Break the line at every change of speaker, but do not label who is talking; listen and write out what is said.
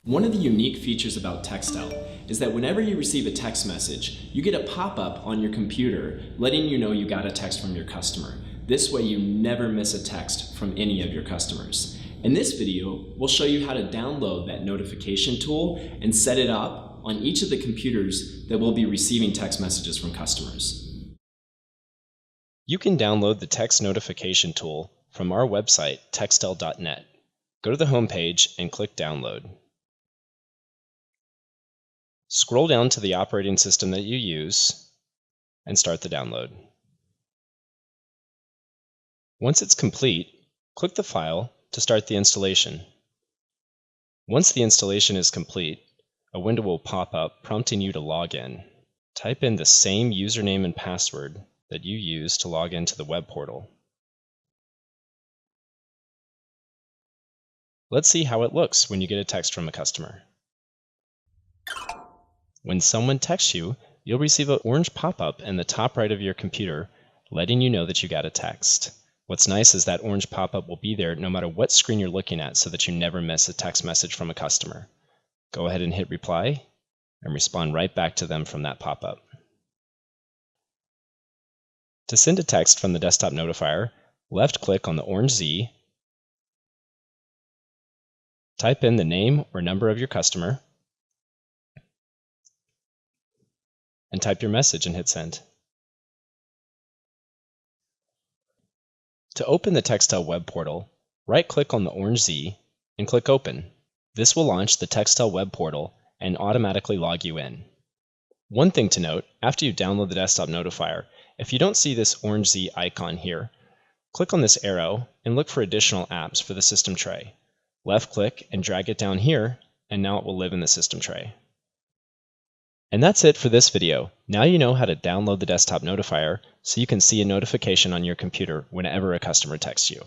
One of the unique features about Textel is that whenever you receive a text message, you get a pop-up on your computer letting you know you got a text from your customer. This way you never miss a text from any of your customers. In this video, we'll show you how to download that notification tool and set it up on each of the computers that will be receiving text messages from customers.
You can download the text notification tool from our website, textel.net. Go to the home page and click Download. Scroll down to the operating system that you use and start the download. Once it's complete, click the file to start the installation. Once the installation is complete, a window will pop up prompting you to log in. Type in the same username and password that you use to log into the web portal. Let's see how it looks when you get a text from a customer. When someone texts you, you'll receive an orange pop-up in the top right of your computer letting you know that you got a text. What's nice is that orange pop-up will be there no matter what screen you're looking at so that you never miss a text message from a customer. Go ahead and hit reply and respond right back to them from that pop-up. To send a text from the desktop notifier, left-click on the orange Z, type in the name or number of your customer, and type your message and hit send. To open the Textel web portal, right-click on the orange Z and click Open. This will launch the Textel web portal and automatically log you in. One thing to note, after you download the desktop notifier, if you don't see this orange Z icon here, click on this arrow and look for additional apps for the system tray. Left-click and drag it down here, and now it will live in the system tray. And that's it for this video. Now you know how to download the desktop notifier so you can see a notification on your computer whenever a customer texts you.